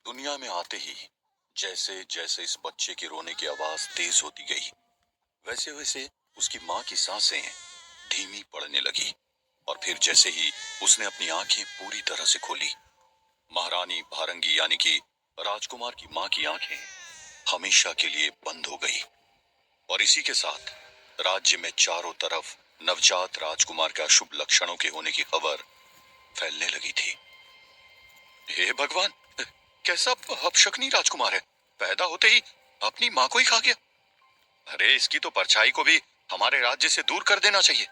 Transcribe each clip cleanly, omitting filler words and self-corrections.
दुनिया में आते ही जैसे जैसे इस बच्चे के रोने की आवाज तेज होती गई, वैसे वैसे उसकी माँ की सांसें धीमी पड़ने लगी। और फिर जैसे ही उसने अपनी आंखें पूरी तरह से खोली, महारानी भारंगी यानी कि राजकुमार की माँ की आंखें हमेशा के लिए बंद हो गई। और इसी के साथ राज्य में चारों तरफ नवजात राजकुमार के अशुभ लक्षणों के होने की खबर फैलने लगी थी। हे भगवान, कैसा अपशकुनी राजकुमार है, पैदा होते ही अपनी माँ को ही खा गया। अरे इसकी तो परछाई को भी हमारे राज्य से दूर कर देना चाहिए।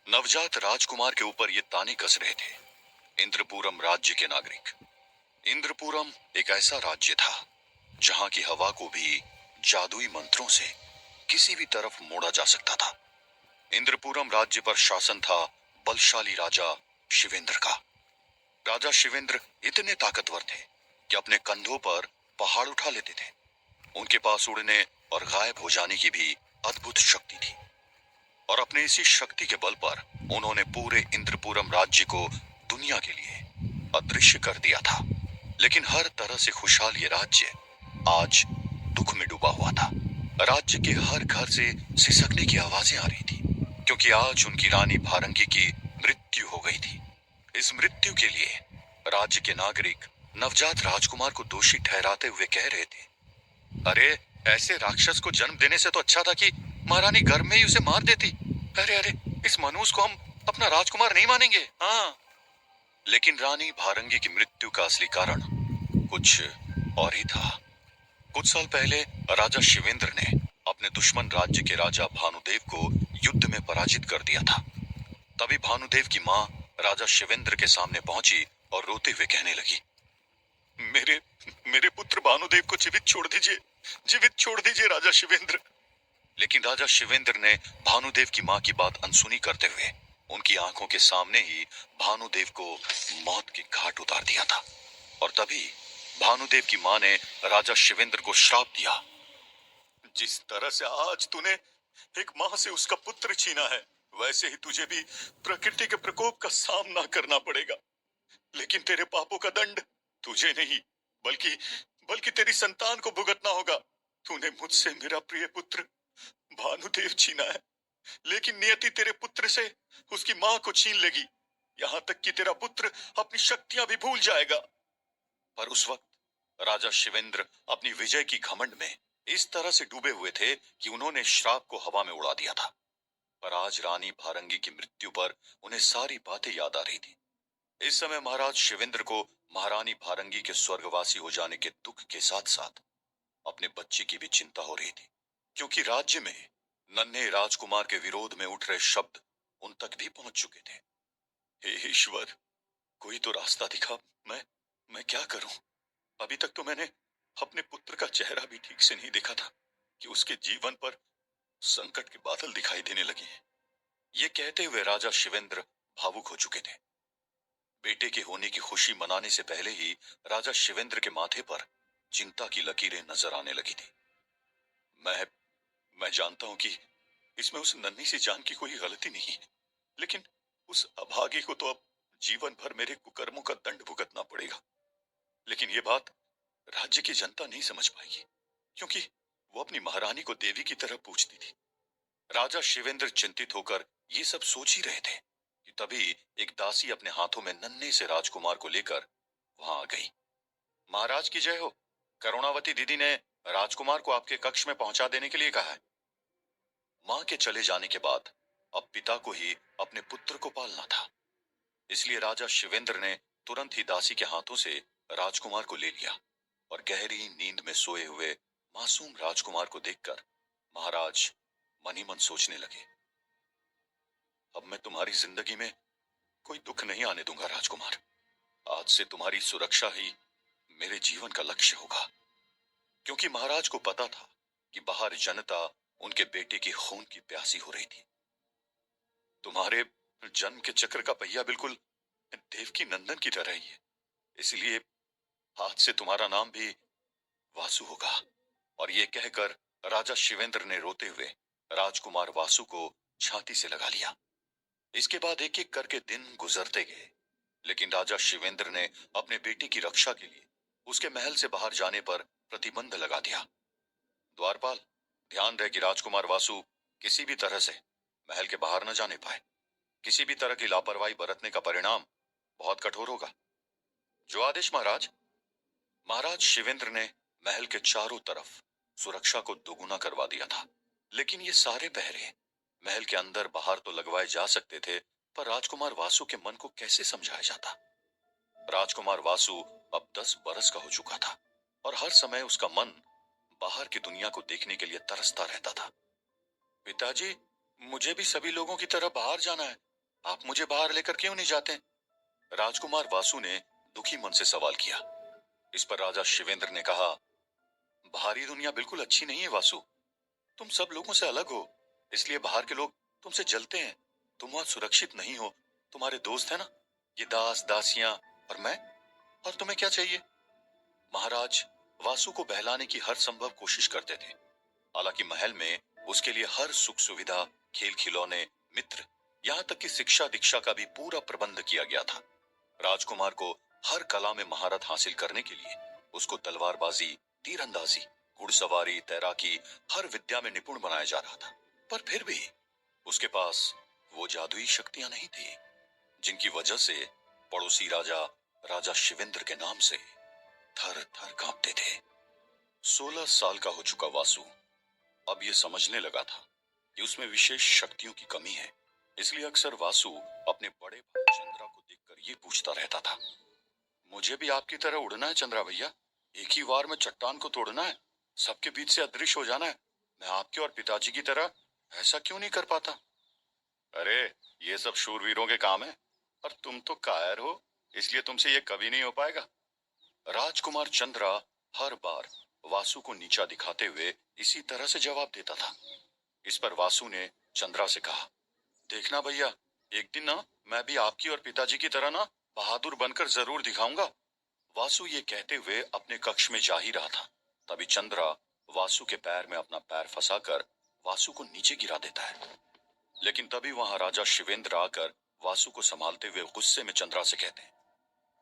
नवजात राजकुमार के ऊपर ये ताने कस रहे थे इंद्रपुरम राज्य के नागरिक। इंद्रपुरम एक ऐसा राज्य था जहां की हवा को भी जादुई मंत्रों से किसी भी तरफ मोड़ा जा सकता था। इंद्रपुरम राज्य पर शासन था बलशाली राजा शिवेंद्र का। राजा शिवेंद्र इतने ताकतवर थे कि अपने कंधों पर पहाड़ उठा लेते थे। उनके पास उड़ने और गायब हो जाने की भी अद्भुत शक्ति थी। और अपने इसी शक्ति के बल पर उन्होंने पूरे इंद्रपुरम राज्य को दुनिया के लिए अदृश्य कर दिया था। लेकिन हर तरह से खुशहाल ये राज्य आज दुख में डूबा हुआ था। राज्य के हर घर से सिसकने की आवाजें आ रही थी, क्योंकि आज उनकी रानी भारंगी की मृत्यु हो गई थी। इस मृत्यु के लिए राज्य के नागरिक नवजात राजकुमार को दोषी ठहराते हुए कह रहे थे, अरे ऐसे राक्षस को जन्म देने से तो अच्छा था कि महारानी घर में ही उसे मार देती। अरे अरे, इस मनुष्य को हम अपना राजकुमार नहीं मानेंगे। हाँ, लेकिन रानी भारंगी की मृत्यु का असली कारण कुछ और ही था। कुछ साल पहले राजा शिवेंद्र ने अपने दुश्मन राज्य के राजा भानुदेव को युद्ध में पराजित कर दिया था। तभी भानुदेव की माँ राजा शिवेंद्र के सामने पहुंची और रोते हुए कहने लगी, मेरे मेरे पुत्र भानुदेव को जीवित छोड़ दीजिए, जीवित छोड़ दीजिए राजा शिवेंद्र। लेकिन राजा शिवेंद्र ने भानुदेव की माँ की बात अनसुनी करते हुए उनकी आंखों के सामने ही भानुदेव को मौत के घाट उतार दिया था। और तभी भानुदेव की माँ ने राजा शिवेंद्र को श्राप दिया, जिस तरह से आज तूने एक माँ से उसका पुत्र छीना है, वैसे ही तुझे भी प्रकृति के प्रकोप का सामना करना पड़ेगा। लेकिन तेरे पापों का दंड तुझे नहीं, बल्कि बल्कि तेरी संतान को भुगतना होगा। तूने मुझसे मेरा प्रिय पुत्र भानुदेव छीना है, लेकिन नियति तेरे पुत्र से उसकी माँ को छीन लेगी, यहाँ तक कि तेरा पुत्र अपनी शक्तियां भी भूल जाएगा। पर उस वक्त राजा शिवेंद्र अपनी विजय की घमंड में इस तरह से डूबे हुए थे कि उन्होंने श्राप को हवा में उड़ा दिया था। पर आज रानी भारंगी की मृत्यु पर उन्हें सारी बातें याद आ रही थी। इस समय महाराज शिवेंद्र को महारानी भारंगी के स्वर्गवासी हो जाने के दुख के साथ साथ अपने बच्चे की भी चिंता हो रही थी, क्योंकि राज्य में नन्हे राजकुमार के विरोध में उठ रहे शब्द उन तक भी पहुंच चुके थे। हे ईश्वर, कोई तो रास्ता दिखा। मैं क्या करूं? अभी तक तो मैंने अपने पुत्र का चेहरा भी ठीक से नहीं देखा था कि उसके जीवन पर संकट के बादल दिखाई देने लगे हैं। ये कहते हुए राजा शिवेंद्र भावुक हो चुके थे। बेटे के होने की खुशी मनाने से पहले ही राजा शिवेंद्र के माथे पर चिंता की लकीरें नजर आने लगी थी। मैं मैं जानता हूं कि इसमें उस नन्ही सी जान की कोई गलती नहीं है, लेकिन उस अभागे को तो अब जीवन भर मेरे कुकर्मों का दंड भुगतना पड़ेगा। लेकिन ये बात राज्य की जनता नहीं समझ पाएगी, क्योंकि वो अपनी महारानी को देवी की तरह पूजती थी। राजा शिवेंद्र चिंतित होकर ये सब सोच ही रहे थे कि तभी एक दासी अपने हाथों में नन्हे से राजकुमार को लेकर वहां आ गई। महाराज की जय हो, करुणावती दीदी ने राजकुमार को आपके कक्ष में पहुंचा देने के लिए कहा है। मां के चले जाने के बाद अब पिता को ही अपने पुत्र को पालना था, इसलिए राजा शिवेंद्र ने तुरंत ही दासी के हाथों से राजकुमार को ले लिया। और गहरी नींद में सोए हुए मासूम राजकुमार को देखकर महाराज मन ही मन सोचने लगे, अब मैं तुम्हारी जिंदगी में कोई दुख नहीं आने दूंगा राजकुमार। आज से तुम्हारी सुरक्षा ही मेरे जीवन का लक्ष्य होगा। क्योंकि महाराज को पता था कि बाहर जनता उनके बेटे की खून की प्यासी हो रही थी। तुम्हारे जन्म के चक्र का पहिया बिल्कुल देवकी नंदन की तरह ही है, इसलिए आज से तुम्हारा नाम भी वासु होगा। और ये कहकर राजा शिवेंद्र ने रोते हुए राजकुमार वासु को छाती से लगा लिया। इसके बाद एक एक करके दिन गुजरते गए, लेकिन राजा शिवेंद्र ने अपने बेटे की रक्षा के लिए उसके महल से बाहर जाने पर प्रतिबंध लगा दिया। द्वारपाल, ध्यान रहे कि राजकुमार वासु किसी भी तरह से महल के बाहर न जाने पाए। किसी भी तरह की लापरवाही बरतने का परिणाम बहुत कठोर होगा। जो आदेश महाराज। महाराज शिवेंद्र ने महल के चारों तरफ सुरक्षा को दोगुना करवा दिया था, लेकिन ये सारे पहरे महल के अंदर बाहर तो लगवाए जा सकते थे, पर राजकुमार वासु के मन को कैसे समझाया जाता। राजकुमार वासु अब 10 बरस का हो चुका था और हर समय उसका मन बाहर की दुनिया को देखने के लिए तरसता रहता था। पिताजी, मुझे भी सभी लोगों की तरह बाहर जाना है। आप मुझे बाहर लेकर क्यों नहीं जाते? राजकुमार वासु ने दुखी मन से सवाल किया। इस पर राजा शिवेंद्र ने कहा, बाहरी दुनिया बिल्कुल अच्छी नहीं है वासु। तुम सब लोगों से अलग हो, इसलिए बाहर के लोग तुमसे जलते हैं। तुम वहां सुरक्षित नहीं हो। तुम्हारे दोस्त है ना, ये दास दासियां और मैं। और तुम्हें क्या चाहिए? महाराज वासु को बहलाने की हर संभव कोशिश करते थे। हालांकि महल में उसके लिए हर सुख सुविधा, खेल खिलौने, मित्र, यहाँ तक कि शिक्षा दीक्षा का भी पूरा प्रबंध किया गया था। राजकुमार को हर कला में महारत हासिल करने के लिए उसको तलवारबाजी, तीरंदाजी, घुड़सवारी, तैराकी, हर विद्या में निपुण बनाया जा रहा था। पर फिर भी उसके पास वो जादुई शक्तियां नहीं थी जिनकी वजह से पड़ोसी राजा, राजा शिवेंद्र के नाम से थर थर कांपते थे। 16 साल का हो चुका वासु अब ये समझने लगा था कि उसमें विशेष शक्तियों की कमी है। इसलिए अक्सर वासु अपने बड़े भाई चंद्रा को देखकर ये पूछता रहता था, मुझे भी आपकी तरह उड़ना है चंद्रा भैया। एक ही वार में चट्टान को तोड़ना है, सबके बीच से अदृश्य हो जाना है। मैं आपके और पिताजी की तरह ऐसा क्यों नहीं कर पाता? अरे, ये सब शूरवीरों के काम है और तुम तो कायर हो, इसलिए तुमसे ये कभी नहीं हो पाएगा। राजकुमार चंद्रा हर बार वासु को नीचा दिखाते हुए इसी तरह से जवाब देता था। इस पर वासु ने चंद्रा से कहा, देखना भैया, एक दिन ना मैं भी आपकी और पिताजी की तरह ना बहादुर बनकर जरूर दिखाऊंगा। वासु ये कहते हुए अपने कक्ष में जा ही रहा था, तभी चंद्रा वासु के पैर में अपना पैर फंसाकर वासु को नीचे गिरा देता है। लेकिन तभी वहां राजा शिवेंद्र आकर वासु को संभालते हुए गुस्से में चंद्रा से कहते हैं,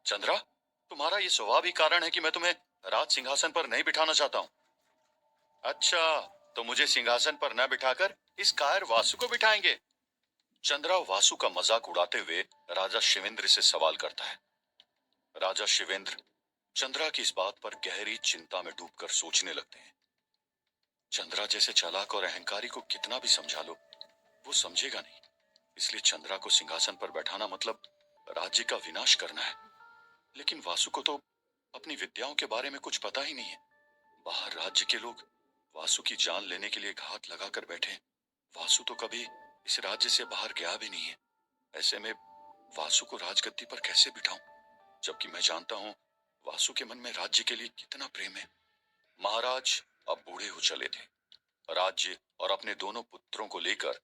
चंद्रा, तुम्हारा ये स्वभाव ही कारण है कि मैं तुम्हें राज सिंहासन पर नहीं बिठाना चाहता हूँ। अच्छा, तो मुझे सिंहासन पर न बिठाकर इस कायर वासु को बिठाएंगे? चंद्रा वासु का मजाक उड़ाते हुए राजा शिवेंद्र से सवाल करता है। राजा शिवेंद्र चंद्रा की इस बात पर गहरी चिंता में डूबकर सोचने लगते हैं। चंद्रा जैसे चालाक और अहंकारी को कितना भी समझा लो, वो समझेगा नहीं। इसलिए चंद्रा को सिंहासन पर बैठाना मतलब राज्य का विनाश करना है। लेकिन वासु को तो अपनी विद्याओं के बारे में कुछ पता ही नहीं है। बाहर राज्य के लोग वासु की जान लेने के लिए घात लगाकर बैठे। वासु तो कभी इस राज्य से बाहर गया भी नहीं है। ऐसे में वासु को राजगद्दी पर कैसे बिठाऊं, जबकि मैं जानता हूं वासु के मन में राज्य के लिए कितना प्रेम है। महाराज अब बूढ़े हो चले थे। राज्य और अपने दोनों पुत्रों को लेकर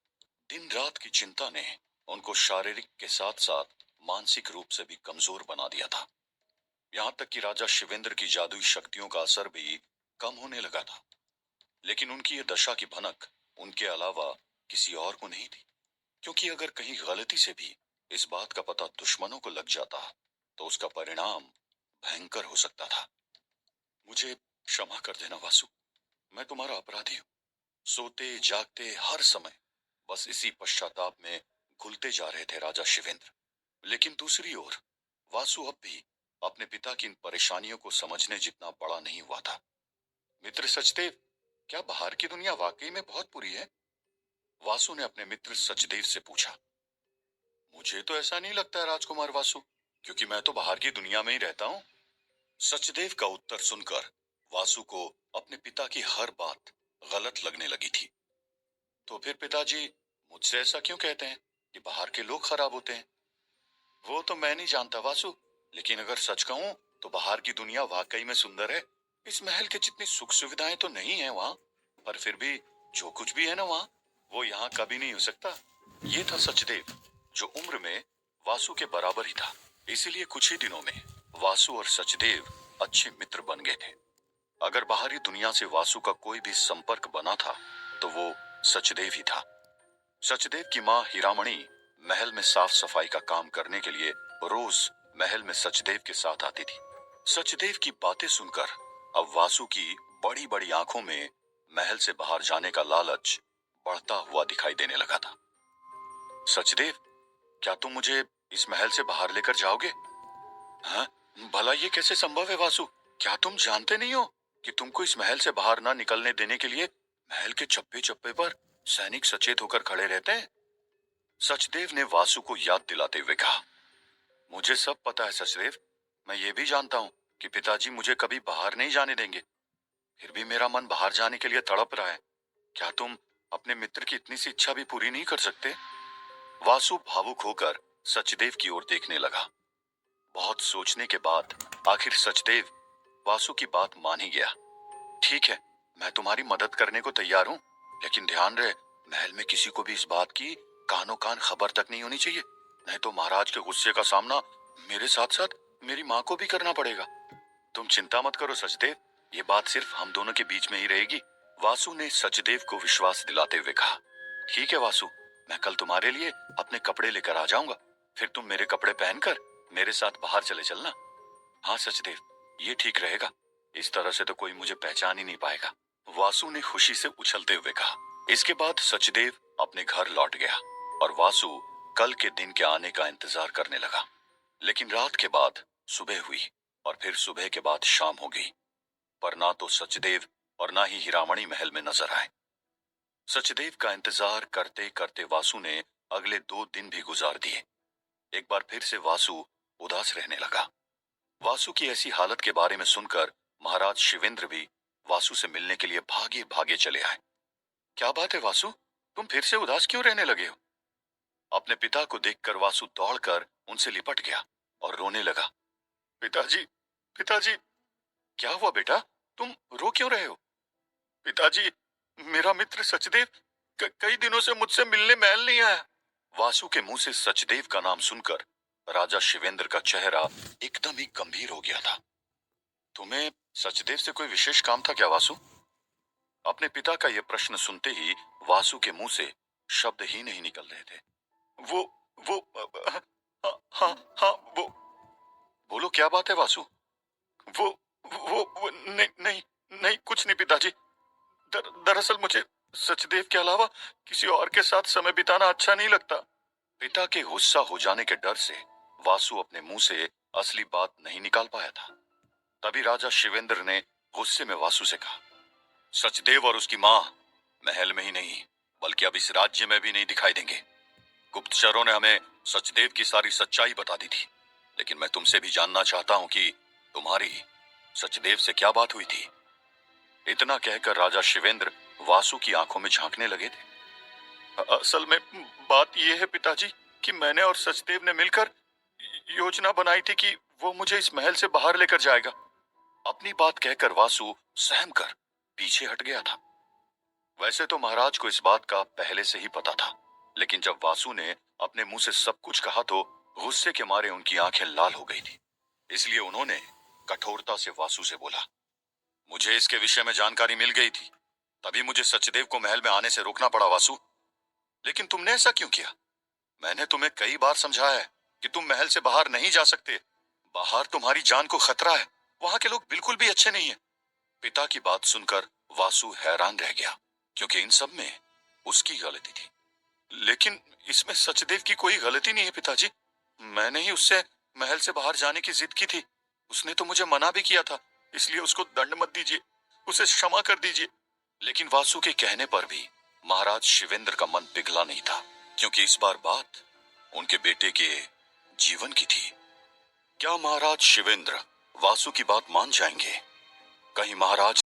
दिन रात की चिंता ने उनको शारीरिक के साथ साथ मानसिक रूप से भी कमजोर बना दिया था। यहाँ तक कि राजा शिवेंद्र की जादुई शक्तियों का असर भी कम होने लगा था। लेकिन उनकी ये दशा की भनक उनके अलावा किसी और को नहीं थी, क्योंकि अगर कहीं गलती से भी इस बात का पता दुश्मनों को लग जाता तो उसका परिणाम भयंकर हो सकता था। मुझे क्षमा कर देना वासु, मैं तुम्हारा अपराधी हूँ। सोते जागते हर समय बस इसी पश्चाताप में घुलते जा रहे थे राजा शिवेंद्र। लेकिन दूसरी ओर वासु अब भी अपने पिता की इन परेशानियों को समझने जितना बड़ा नहीं हुआ था। मित्र सचदेव, क्या बाहर की दुनिया वाकई में बहुत बुरी है? वासु ने अपने मित्र सचदेव से पूछा। मुझे तो ऐसा नहीं लगता है राजकुमार वासु, क्योंकि मैं तो बाहर की दुनिया में ही रहता हूँ। सचदेव का उत्तर सुनकर वासु को अपने पिता की हर बात गलत लगने लगी थी। तो फिर पिताजी मुझसे ऐसा क्यों कहते हैं कि बाहर के लोग खराब होते हैं? वो तो मैं नहीं जानता वासु, लेकिन अगर सच कहूं तो बाहर की दुनिया वाकई में सुंदर है। इस महल के जितनी सुख सुविधाएं तो नहीं है वहाँ, पर फिर भी जो कुछ भी है ना वहाँ, वो यहाँ कभी नहीं हो सकता। ये था सचदेव, जो उम्र में वासु के बराबर ही था। इसीलिए कुछ ही दिनों में वासु और सचदेव अच्छे मित्र बन गए थे। अगर बाहरी दुनिया से वासु का कोई भी संपर्क बना था तो वो सचदेव ही था। सचदेव की माँ हीरामणि महल में साफ सफाई का काम करने के लिए रोज महल में सचदेव के साथ आती थी। सचदेव की बातें सुनकर अब वासु की बड़ी बड़ी आंखों में महल से बाहर जाने का लालच बढ़ता हुआ दिखाई देने लगा था। सचदेव, क्या तुम मुझे इस महल से बाहर लेकर जाओगे? हाँ, भला ये कैसे संभव है वासु? क्या तुम जानते नहीं हो कि तुमको इस महल से बाहर ना निकलने देने के लिए महल के चप्पे चप्पे पर सैनिक सचेत होकर खड़े रहते हैं? सचदेव ने वासु को याद दिलाते हुए कहा, मुझे सब पता है सचदेव। मैं ये भी जानता हूँ कि पिताजी मुझे कभी बाहर नहीं जाने देंगे। फिर भी मेरा मन बाहर जाने के लिए तड़प रहा है। क्या तुम अपने मित्र की इतनी सी इच्छा भी पूरी नहीं कर सकते? वासु भावुक होकर सचदेव की ओर देखने लगा। बहुत सोचने के बाद आखिर सचदेव वासु की बात मान ही गया। ठीक है, मैं तुम्हारी मदद करने को तैयार हूँ, लेकिन ध्यान रहे महल में किसी को भी इस बात की कानो कान खबर तक नहीं होनी चाहिए, नहीं तो महाराज के गुस्से का सामना मेरे साथ साथ मेरी माँ को भी करना पड़ेगा। तुम चिंता मत करो सचदेव, ये बात सिर्फ हम दोनों के बीच में ही रहेगी। वासु ने सचदेव को विश्वास दिलाते हुए कहा, ठीक है वासु, मैं कल तुम्हारे लिए अपने कपड़े लेकर आ जाऊंगा। फिर तुम मेरे कपड़े पहनकर मेरे साथ बाहर चले चलना। हाँ सचदेव, ये ठीक रहेगा। इस तरह से तो कोई मुझे पहचान ही नहीं पाएगा। वासु ने खुशी से उछलते हुए कहा। इसके बाद सचदेव अपने घर लौट गया और वासु कल के दिन के आने का इंतजार करने लगा। लेकिन रात के बाद सुबह हुई और फिर सुबह के बाद शाम हो गई, पर ना तो सचदेव और ना ही हीरामणि महल में नजर आए। सचदेव का इंतजार करते करते वासु ने अगले 2 दिन भी गुजार दिए। एक बार फिर से वासु उदास रहने लगा। वासु की ऐसी हालत के बारे में सुनकर महाराज शिवेंद्र भी वासु से मिलने के लिए भागे भागे चले आए। क्या बात है वासु, तुम फिर से उदास क्यों रहने लगे हो? अपने पिता को देखकर वासु दौड़कर उनसे लिपट गया और रोने लगा। पिताजी, पिताजी। क्या हुआ बेटा, तुम रो क्यों रहे हो? पिताजी, मेरा मित्र सचदेव कई दिनों से मुझसे मिलने महल नहीं आया। वासु के मुंह से सचदेव का नाम सुनकर राजा शिवेंद्र का चेहरा एकदम ही गंभीर हो गया था। तुम्हें सचदेव से कोई विशेष काम था क्या वासु? अपने पिता का यह प्रश्न सुनते ही वासु के मुंह से शब्द ही नहीं निकल रहे थे। वो हाँ हाँ वो। बोलो, क्या बात है वासु? वो वो नहीं नहीं नहीं, कुछ नहीं पिताजी। दरअसल मुझे सचदेव के अलावा किसी और के साथ समय बिताना अच्छा नहीं लगता। पिता के गुस्सा हो जाने के डर से वासु अपने मुंह से असली बात नहीं निकाल पाया था। तभी राजा शिवेंद्र ने गुस्से में वासु से कहा, सचदेव और उसकी माँ महल में ही नहीं बल्कि अब इस राज्य में भी नहीं दिखाई देंगे। गुप्तचरों ने हमें सचदेव की सारी सच्चाई बता दी थी, लेकिन मैं तुमसे भी जानना चाहता हूँ कि तुम्हारी सचदेव से क्या बात हुई थी? इतना कहकर राजा शिवेंद्र वासु की आंखों में झांकने लगे थे। असल में बात यह है पिताजी कि मैंने और सचदेव ने मिलकर योजना बनाई थी कि वो मुझे इस महल से बाहर लेकर जाएगा। अपनी बात कहकर वासु सहम कर पीछे हट गया था। वैसे तो महाराज को इस बात का पहले से ही पता था, लेकिन जब वासु ने अपने मुंह से सब कुछ कहा तो गुस्से के मारे उनकी आंखें लाल हो गई थी। इसलिए उन्होंने कठोरता से वासु से बोला, मुझे इसके विषय में जानकारी मिल गई थी, तभी मुझे सचदेव को महल में आने से रोकना पड़ा वासु। लेकिन तुमने ऐसा क्यों किया? मैंने तुम्हें कई बार समझाया है कि तुम महल से बाहर नहीं जा सकते। बाहर तुम्हारी जान को खतरा है, वहां के लोग बिल्कुल भी अच्छे नहीं है। पिता की बात सुनकर वासु हैरान रह गया, क्योंकि इन सब में उसकी गलती थी। लेकिन इसमें सचदेव की कोई गलती नहीं है पिताजी। मैंने ही उससे महल से बाहर जाने की जिद की थी। उसने तो मुझे मना भी किया था, इसलिए उसको दंड मत दीजिए, उसे क्षमा कर दीजिए। लेकिन वासु के कहने पर भी महाराज शिवेंद्र का मन पिघला नहीं था, क्योंकि इस बार बात उनके बेटे के जीवन की थी। क्या महाराज शिवेंद्र वासु की बात मान जाएंगे? कहीं महाराज